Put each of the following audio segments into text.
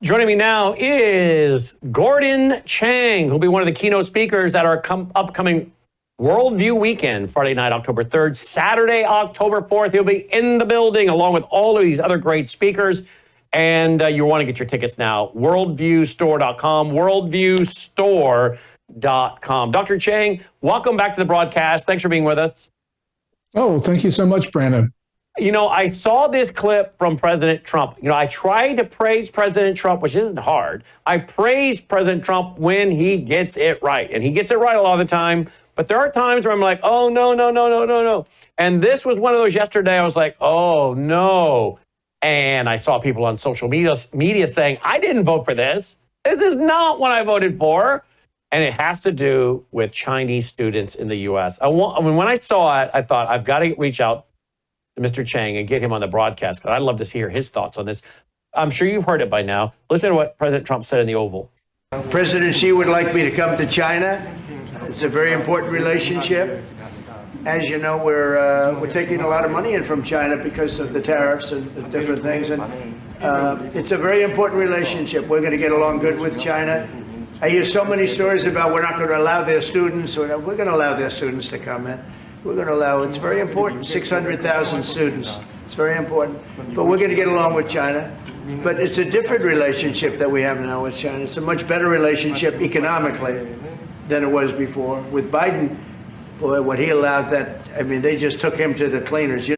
Joining me now is Gordon Chang, who'll be one of the keynote speakers at our upcoming Worldview Weekend, Friday night, October 3rd, Saturday, October 4th. He'll be in the building along with all of these other great speakers. And you want to get your tickets now. Worldviewstore.com, worldviewstore.com. Dr. Chang, welcome back to the broadcast. Thanks for being with us. Oh, thank you so much, Brandon. You know, I saw this clip from President Trump. You know, I try to praise President Trump, which isn't hard. I praise President Trump when he gets it right. And he gets it right a lot of the time. But there are times where I'm like, oh, no. And this was one of those yesterday. I was like, oh, no. And I saw people on social media saying, I didn't vote for this. This is not what I voted for. And it has to do with Chinese students in the U.S. When I saw it, I thought, I've got to reach out to Mr. Chang and get him on the broadcast, because I'd love to hear his thoughts on this. I'm sure you've heard it by now. Listen to what President Trump said in the Oval. President Xi would like me to come to China. It's a very important relationship. As you know, we're taking a lot of money in from China because of the tariffs and different things. And it's a very important relationship. We're going to get along good with China. I hear so many stories about we're not going to allow their students. We're going to allow their students to come in. We're going to allow, it's very important, 600,000 students. It's very important. But we're going to get along with China. But it's a different relationship that we have now with China. It's a much better relationship economically than it was before. With Biden, boy, what he allowed they just took him to the cleaners.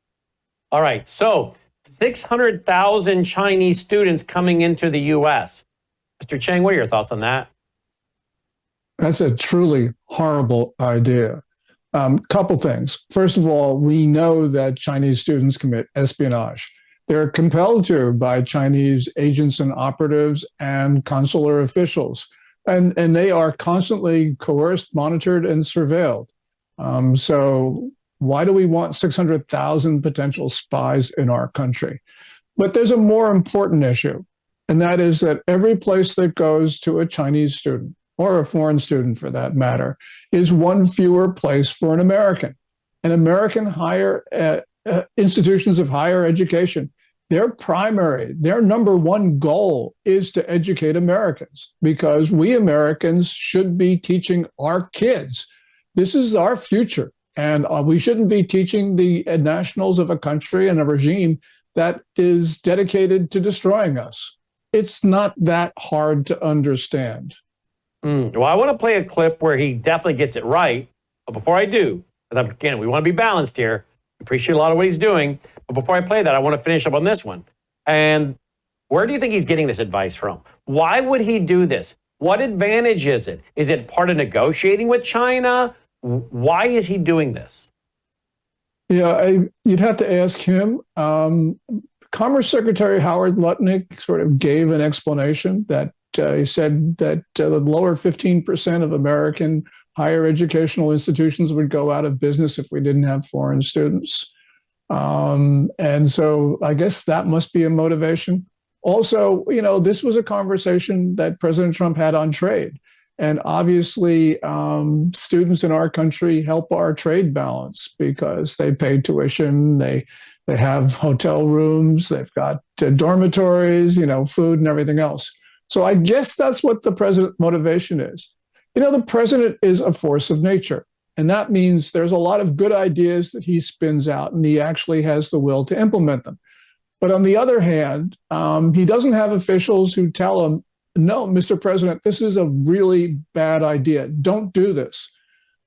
All right, so 600,000 Chinese students coming into the U.S. Mr. Chang, what are your thoughts on that? That's a truly horrible idea. Couple things. First of all, we know that Chinese students commit espionage. They're compelled to by Chinese agents and operatives and consular officials. And they are constantly coerced, monitored, and surveilled. So why do we want 600,000 potential spies in our country? But there's a more important issue, and that is that every place that goes to a Chinese student, or a foreign student for that matter, is one fewer place for an American. And American institutions of higher education, their number one goal is to educate Americans, because we Americans should be teaching our kids. This is our future. And we shouldn't be teaching the nationals of a country and a regime that is dedicated to destroying us. It's not that hard to understand. Well, I want to play a clip where he definitely gets it right. But before I do, because again, we want to be balanced here. Appreciate a lot of what he's doing. But before I play that, I want to finish up on this one. And where do you think he's getting this advice from? Why would he do this? What advantage is it? Is it part of negotiating with China? Why is he doing this? Yeah, you'd have to ask him. Commerce Secretary Howard Lutnick sort of gave an explanation that he said that the lower 15% of American higher educational institutions would go out of business if we didn't have foreign students. And so I guess that must be a motivation. Also, this was a conversation that President Trump had on trade. And obviously, students in our country help our trade balance because they pay tuition, they have hotel rooms, they've got dormitories, food and everything else. So I guess that's what the president's motivation is. The president is a force of nature, and that means there's a lot of good ideas that he spins out, and he actually has the will to implement them. But on the other hand, he doesn't have officials who tell him, no, Mr. President, this is a really bad idea. Don't do this.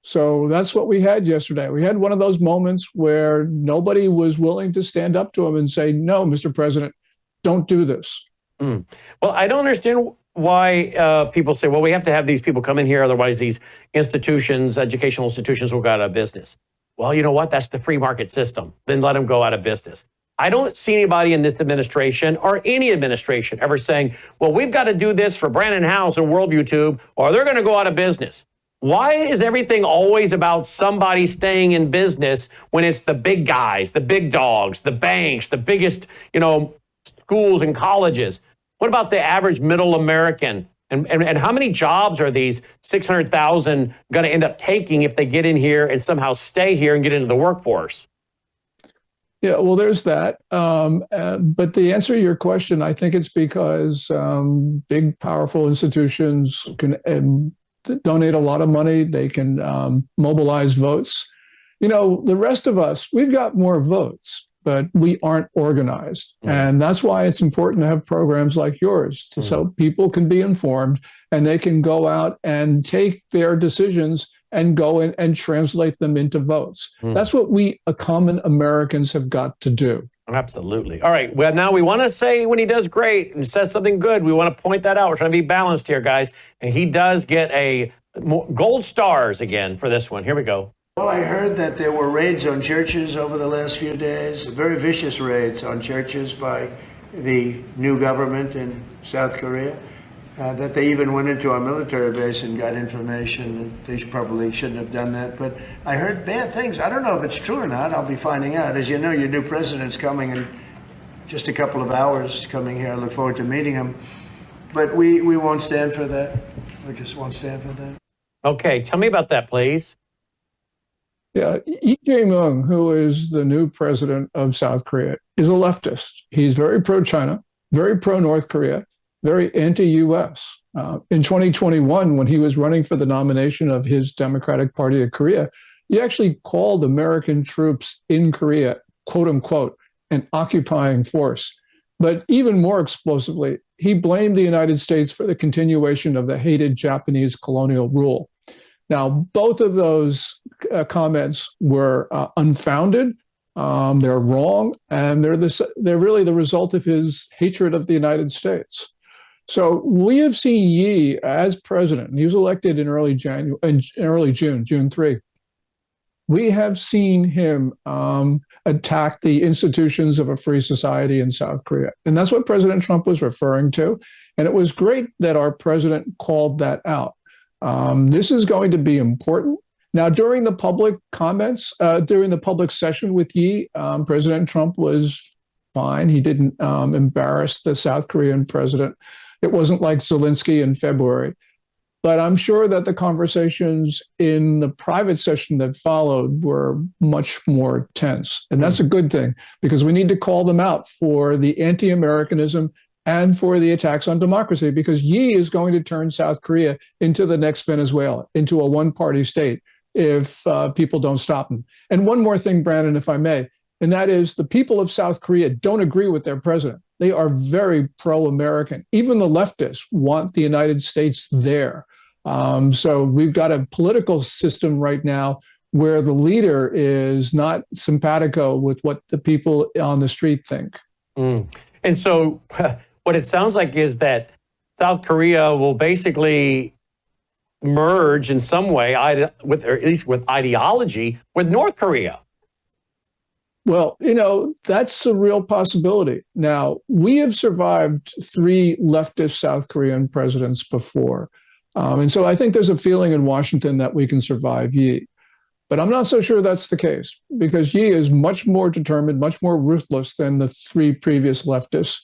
So that's what we had yesterday. We had one of those moments where nobody was willing to stand up to him and say, no, Mr. President, don't do this. Well, I don't understand why people say, well, we have to have these people come in here, otherwise these educational institutions will go out of business. Well, you know what? That's the free market system. Then let them go out of business. I don't see anybody in this administration or any administration ever saying, well, we've got to do this for Brandon House and Worldview Tube, or they're going to go out of business. Why is everything always about somebody staying in business when it's the big guys, the big dogs, the banks, the biggest, schools and colleges? What about the average middle American? And how many jobs are these 600,000 going to end up taking if they get in here and somehow stay here and get into the workforce? Yeah, well, there's that. But the answer to your question, I think it's because big, powerful institutions can donate a lot of money. They can mobilize votes. The rest of us, we've got more votes, but we aren't organized. And that's why it's important to have programs like yours so people can be informed and they can go out and take their decisions and go in and translate them into votes. That's what we common Americans have got to do. Absolutely. All right. Well, now we want to say when he does great and says something good, we want to point that out. We're trying to be balanced here, guys. And he does get gold stars again for this one. Here we go. Well, I heard that there were raids on churches over the last few days, very vicious raids on churches by the new government in South Korea. That they even went into our military base and got information. They probably shouldn't have done that, but I heard bad things. I don't know if it's true or not. I'll be finding out. As you know, your new president's coming in just a couple of hours, coming here. I look forward to meeting him. But we won't stand for that. We just won't stand for that. Okay, tell me about that, please. Yeah, Lee Jae-myung, who is the new president of South Korea, is a leftist. He's very pro-China, very pro-North Korea, very anti-U.S. In 2021, when he was running for the nomination of his Democratic Party of Korea, he actually called American troops in Korea, quote unquote, an occupying force. But even more explosively, he blamed the United States for the continuation of the hated Japanese colonial rule. Now, both of those comments were unfounded. They're wrong, and they're really the result of his hatred of the United States. So we have seen Yi as president. He was elected in early June, June 3. We have seen him attack the institutions of a free society in South Korea. And that's what President Trump was referring to. And it was great that our president called that out. This is going to be important. Now, during the public comments, during the public session with Yi, President Trump was fine. He didn't embarrass the South Korean president. It wasn't like Zelensky in February. But I'm sure that the conversations in the private session that followed were much more tense. And that's a good thing, because we need to call them out for the anti-Americanism and for the attacks on democracy, because Yi is going to turn South Korea into the next Venezuela, into a one-party state, if people don't stop him. And one more thing, Brandon, if I may, and that is the people of South Korea don't agree with their president. They are very pro-American. Even the leftists want the United States there. So we've got a political system right now where the leader is not simpatico with what the people on the street think. And so what it sounds like is that South Korea will basically merge in some way, or at least with ideology, with North Korea. Well, that's a real possibility. Now, we have survived 3 leftist South Korean presidents before. And so I think there's a feeling in Washington that we can survive Yi. But I'm not so sure that's the case, because Yi is much more determined, much more ruthless than the 3 previous leftists.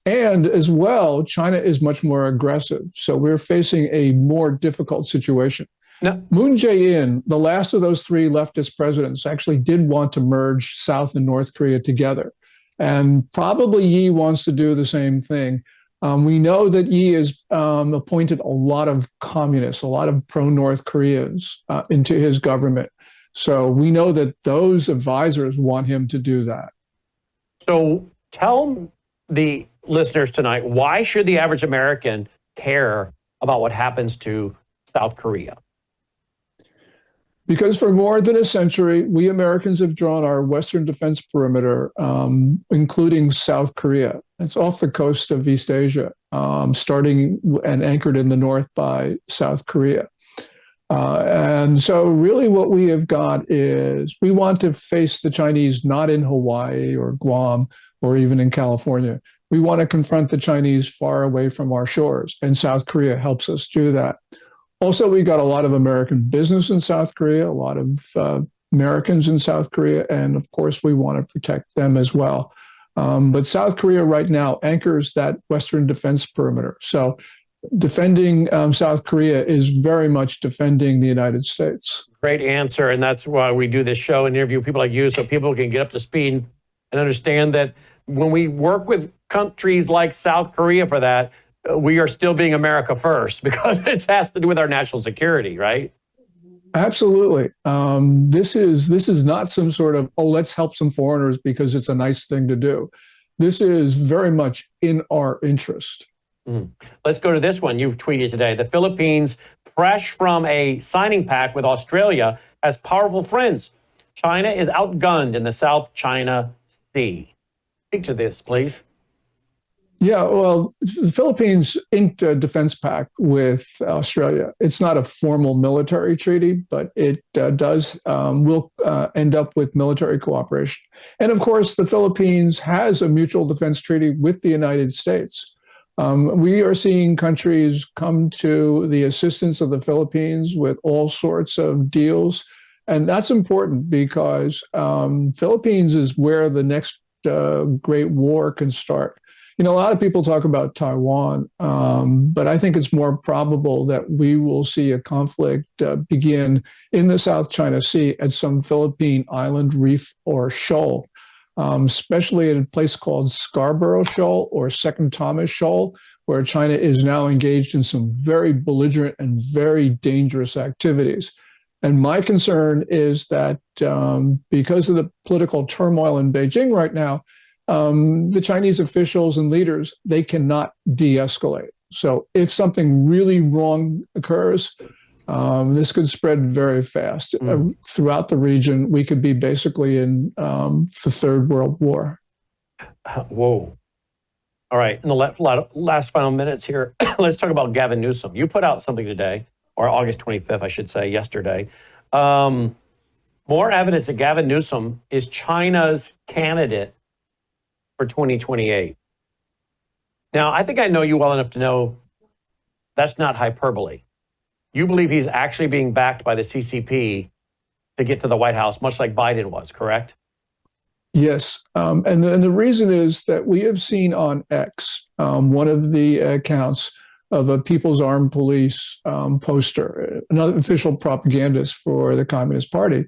And as well, China is much more aggressive. So we're facing a more difficult situation. Now, Moon Jae-in, the last of those 3 leftist presidents, actually did want to merge South and North Korea together. And probably Yi wants to do the same thing. We know that Yi has appointed a lot of communists, a lot of pro-North Koreans into his government. So we know that those advisors want him to do that. So tell the listeners tonight, why should the average American care about what happens to South Korea? Because for more than a century, we Americans have drawn our Western defense perimeter, including South Korea. It's off the coast of East Asia, starting and anchored in the north by South Korea. And so really what we have got is we want to face the Chinese not in Hawaii or Guam or even in California. We want to confront the Chinese far away from our shores, and South Korea helps us do that. Also, we got a lot of American business in South Korea, a lot of Americans in South Korea, and of course, we want to protect them as well. But South Korea right now anchors that Western defense perimeter. So defending South Korea is very much defending the United States. Great answer, and that's why we do this show and interview people like you, so people can get up to speed and understand that when we work with countries like South Korea for that, we are still being America first because it has to do with our national security, right? Absolutely. This is not some sort of, oh, let's help some foreigners because it's a nice thing to do. This is very much in our interest. Let's go to this one you tweeted today. The Philippines, fresh from a signing pact with Australia, has powerful friends. China is outgunned in the South China Sea. Speak to this, please. Yeah, well, the Philippines inked a defense pact with Australia. It's not a formal military treaty, but it will end up with military cooperation. And of course, the Philippines has a mutual defense treaty with the United States. We are seeing countries come to the assistance of the Philippines with all sorts of deals. And that's important because Philippines is where the next great war can start. You know, a lot of people talk about Taiwan, but I think it's more probable that we will see a conflict begin in the South China Sea at some Philippine island, reef, or shoal, especially at a place called Scarborough Shoal or Second Thomas Shoal, where China is now engaged in some very belligerent and very dangerous activities. And my concern is that because of the political turmoil in Beijing right now, the Chinese officials and leaders, they cannot de-escalate. So if something really wrong occurs, this could spread very fast. Throughout the region, we could be basically in the Third World War. Whoa. All right, in the last final minutes here, let's talk about Gavin Newsom. You put out something today, or August 25th, I should say, yesterday. More evidence that Gavin Newsom is China's candidate for 2028. Now, I think I know you well enough to know that's not hyperbole. You believe he's actually being backed by the CCP to get to the White House, much like Biden was, correct? Yes. And the reason is that we have seen on X, one of the accounts of a People's Armed Police poster, another official propagandist for the Communist Party,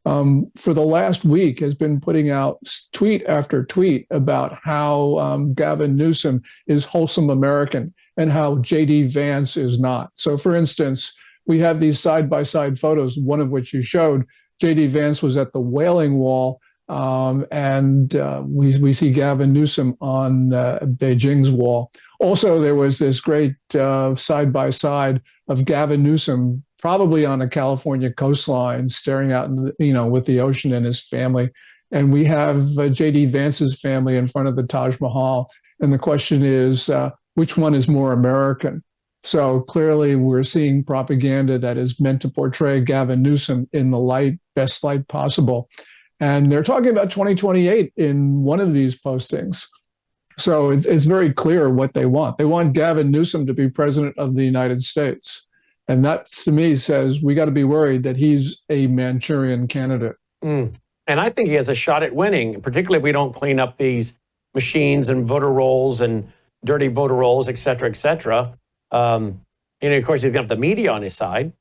for the last week has been putting out tweet after tweet about how Gavin Newsom is wholesome American and how J.D. Vance is not. So, for instance, we have these side-by-side photos, one of which you showed. J.D. Vance was at the Wailing Wall, and we see Gavin Newsom on Beijing's wall. Also, there was this great side-by-side of Gavin Newsom probably on a California coastline, staring out, with the ocean and his family. And we have J.D. Vance's family in front of the Taj Mahal. And the question is, which one is more American? So clearly we're seeing propaganda that is meant to portray Gavin Newsom in the best light possible. And they're talking about 2028 in one of these postings. So it's very clear what they want. They want Gavin Newsom to be president of the United States. And that, to me, says we got to be worried that he's a Manchurian candidate. And I think he has a shot at winning, particularly if we don't clean up these machines and voter rolls and dirty voter rolls, et cetera, et cetera. Of course, he's got the media on his side.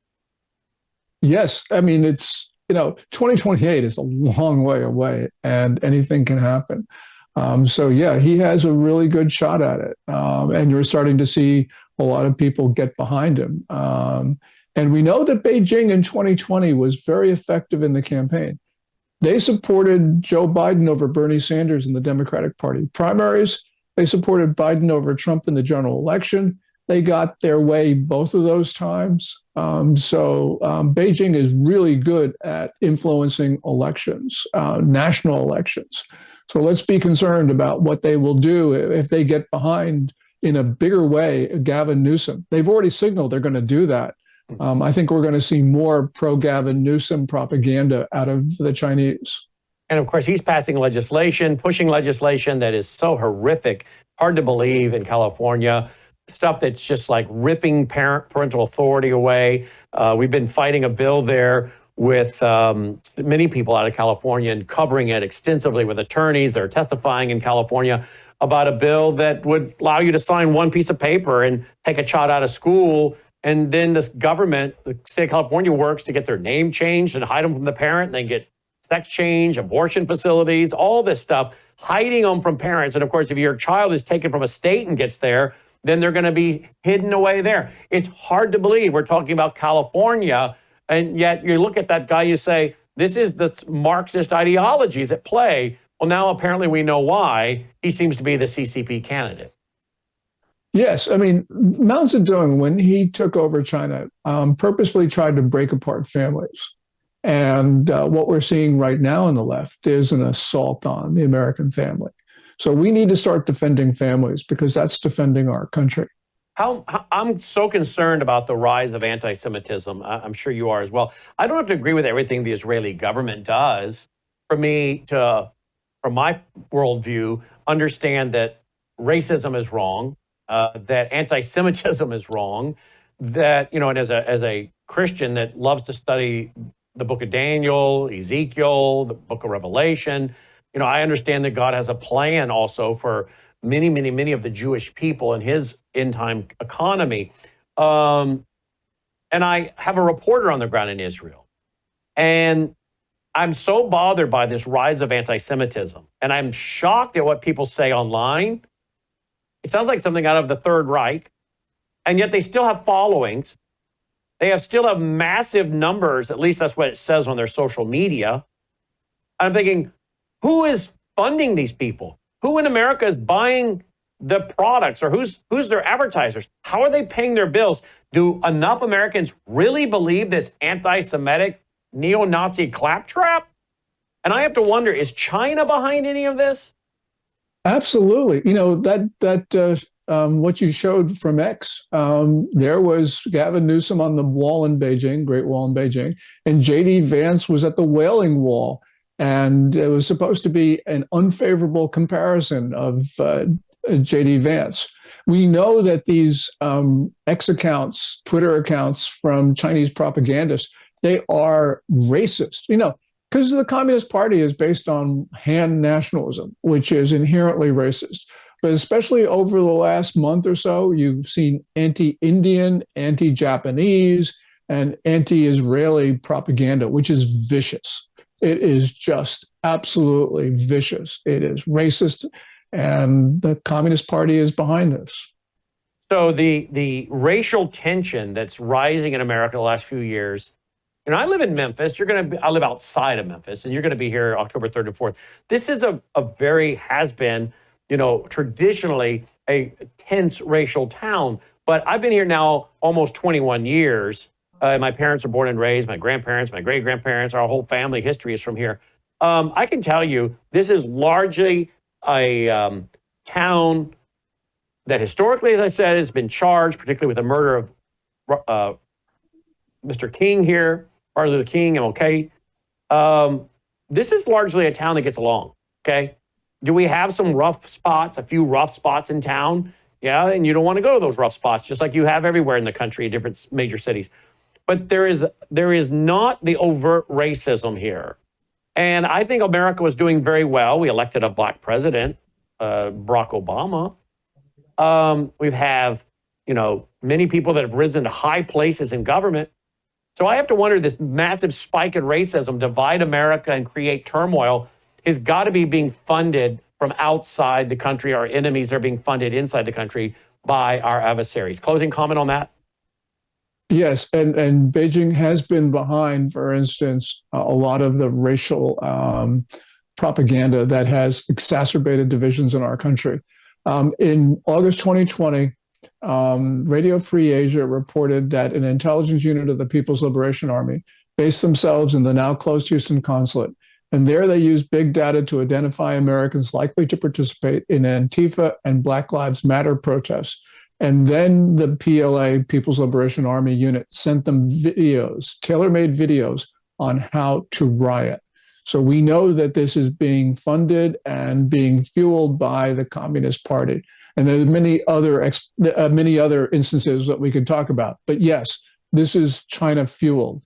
Yes. I mean, 2028 is a long way away and anything can happen. So, yeah, he has a really good shot at it. And you're starting to see a lot of people get behind him. And we know that Beijing in 2020 was very effective in the campaign. They supported Joe Biden over Bernie Sanders in the Democratic Party primaries. They supported Biden over Trump in the general election. They got their way both of those times. So Beijing is really good at influencing elections, national elections. So let's be concerned about what they will do if they get behind in a bigger way Gavin Newsom. They've already signaled they're going to do that. I think we're going to see more pro-Gavin Newsom propaganda out of the Chinese. And of course, he's passing legislation, pushing legislation that is so horrific, hard to believe in California. Stuff that's just like ripping parental authority away. We've been fighting a bill there with many people out of California and covering it extensively with attorneys that are testifying in California about a bill that would allow you to sign one piece of paper and take a child out of school. And then this government, the state of California, works to get their name changed and hide them from the parent. And they get sex change, abortion facilities, all this stuff. hiding them from parents. And of course, if your child is taken from a state and gets there, then they're going to be hidden away there. It's hard to believe we're talking about California, and yet you look at that guy, you say, this is the Marxist ideologies at play. Well, now apparently we know why he seems to be the CCP candidate. Yes, I mean, Mao Zedong, when he took over China, purposely tried to break apart families. And what we're seeing right now on the left is an assault on the American family. So we need to start defending families because that's defending our country. I'm so concerned about the rise of anti-Semitism. I'm sure you are as well. I don't have to agree with everything the Israeli government does for me to, from my worldview, understand that racism is wrong, that anti-Semitism is wrong, that, you know, and as a Christian that loves to study the book of Daniel, Ezekiel, the book of Revelation, you know, I understand that God has a plan also for many of the Jewish people in his end-time economy. And I have a reporter on the ground in Israel. And I'm so bothered by this rise of anti-Semitism. And I'm shocked at what people say online. It sounds like something out of the Third Reich. And yet they still have followings. They still have massive numbers. At least that's what it says on their social media. I'm thinking, who is funding these people? Who in America is buying the products, or who's their advertisers? How are they paying their bills? Do enough Americans really believe this anti-Semitic neo-Nazi claptrap? And I have to wonder, is China behind any of this? Absolutely. You know, that what you showed from X, there was Gavin Newsom on the wall in Beijing, Great Wall in Beijing, and J.D. Vance was at the Wailing Wall. And it was supposed to be an unfavorable comparison of J.D. Vance. We know that these X accounts, Twitter accounts from Chinese propagandists, they are racist, you know, because the Communist Party is based on Han nationalism, which is inherently racist. But especially over the last month or so, you've seen anti-Indian, anti-Japanese, and anti-Israeli propaganda, which is vicious. It is just absolutely vicious. It is racist, and the Communist Party is behind this. So the racial tension that's rising in America the last few years, and I live in Memphis. I live outside of Memphis, and you're going to be here October 3rd and 4th. This is a very, has been, you know, traditionally a tense racial town. But I've been here now almost 21 years. My parents are born and raised, my grandparents, my great-grandparents, our whole family history is from here. I can tell you, this is largely a town that historically, as I said, has been charged, particularly with the murder of Mr. King here, Martin Luther King, MLK. This is largely a town that gets along, okay? Do we have some rough spots, a few rough spots in town? Yeah, and you don't want to go to those rough spots, just like you have everywhere in the country in different major cities. But there is not the overt racism here. And I think America was doing very well. We elected a black president, Barack Obama. We have, you know, many people that have risen to high places in government. So I have to wonder, this massive spike in racism, divide America and create turmoil, has got to be being funded from outside the country. Our enemies are being funded inside the country by our adversaries. Closing comment on that? Yes, and Beijing has been behind, for instance, a lot of the racial propaganda that has exacerbated divisions in our country. In August 2020, Radio Free Asia reported that an intelligence unit of the People's Liberation Army based themselves in the now closed Houston consulate. And there they used big data to identify Americans likely to participate in Antifa and Black Lives Matter protests. And then the PLA, People's Liberation Army unit, sent them videos, tailor-made videos on how to riot. So we know that this is being funded and being fueled by the Communist Party. And there are many other instances that we could talk about. But yes, this is China fueled.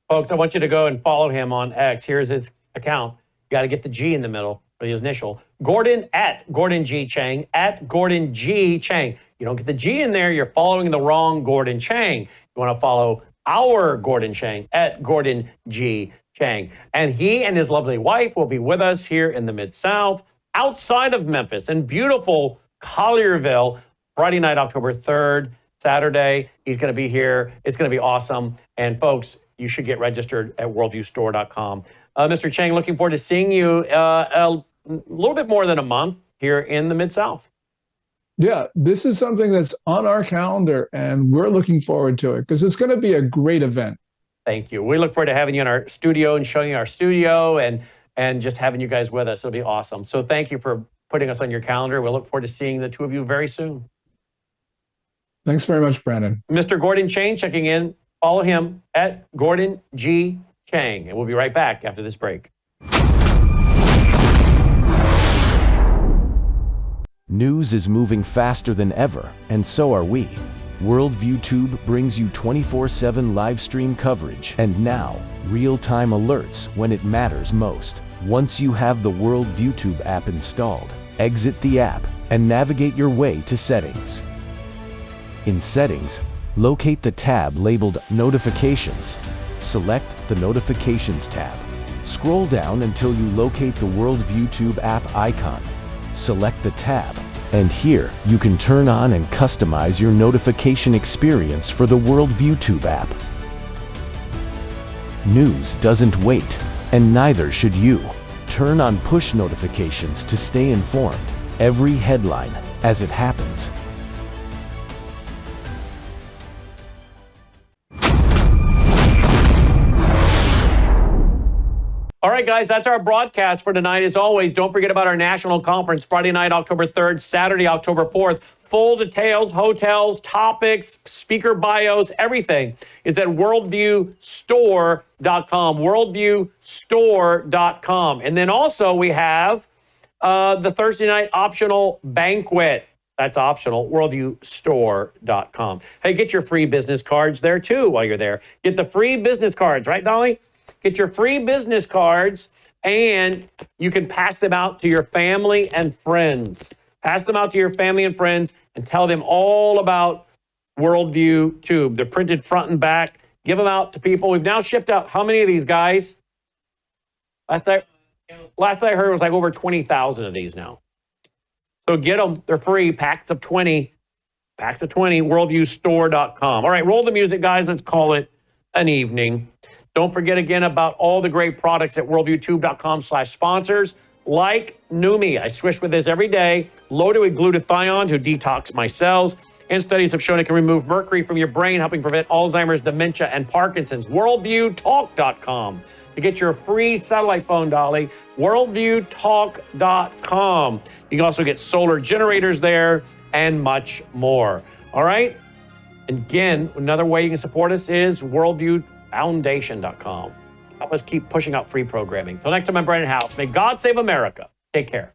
Folks, I want you to go and follow him on X. Here's his account. You got to get the G in the middle, or his initial. Gordon at Gordon G. Chang, at Gordon G. Chang. You don't get the G in there, you're following the wrong Gordon Chang. You want to follow our Gordon Chang, at Gordon G. Chang. And he and his lovely wife will be with us here in the Mid-South outside of Memphis in beautiful Collierville, Friday night, October 3rd, Saturday. He's going to be here. It's going to be awesome. And folks, you should get registered at worldviewstore.com. Mr. Chang, looking forward to seeing you a little bit more than a month here in the Mid-South. Yeah, this is something that's on our calendar, and we're looking forward to it because it's going to be a great event. Thank you. We look forward to having you in our studio and showing you our studio and just having you guys with us. It'll be awesome. So thank you for putting us on your calendar. We'll look forward to seeing the two of you very soon. Thanks very much, Brandon. Mr. Gordon Chang checking in. Follow him at Gordon G. Chang. And we'll be right back after this break. News is moving faster than ever, and so are we. Worldview Tube brings you 24/7 live stream coverage and now real-time alerts when it matters most. Once you have the Worldview Tube app installed, exit the app and navigate your way to Settings. In Settings, locate the tab labeled Notifications. Select the Notifications tab. Scroll down until you locate the Worldview Tube app icon. Select the tab, and here you can turn on and customize your notification experience for the Worldview Tube app. News doesn't wait, and neither should you. Turn on push notifications to stay informed. Every headline as it happens. All right, guys, that's our broadcast for tonight. As always, don't forget about our national conference, Friday night, October 3rd, Saturday, October 4th. Full details, hotels, topics, speaker bios, everything is at worldviewstore.com, worldviewstore.com. And then also we have the Thursday night optional banquet. That's optional, worldviewstore.com. Hey, get your free business cards there, too, while you're there. Get the free business cards, right, Dolly? Get your free business cards, and you can pass them out to your family and friends. Pass them out to your family and friends and tell them all about Worldview Tube. They're printed front and back. Give them out to people. We've now shipped out how many of these, guys? Last I heard it was like over 20,000 of these now. So get them. They're free. Packs of 20. Packs of 20. Worldviewstore.com. All right, roll the music, guys. Let's call it an evening. Don't forget again about all the great products at worldviewtube.com/sponsors, like Numi. I swish with this every day, loaded with glutathione to detox my cells. And studies have shown it can remove mercury from your brain, helping prevent Alzheimer's, dementia, and Parkinson's. Worldviewtalk.com to get your free satellite phone, Dolly. Worldviewtalk.com. You can also get solar generators there and much more. All right? Again, another way you can support us is worldviewfoundation.com. Help us keep pushing out free programming. Till next time, I'm Brandon House. May God save America. Take care.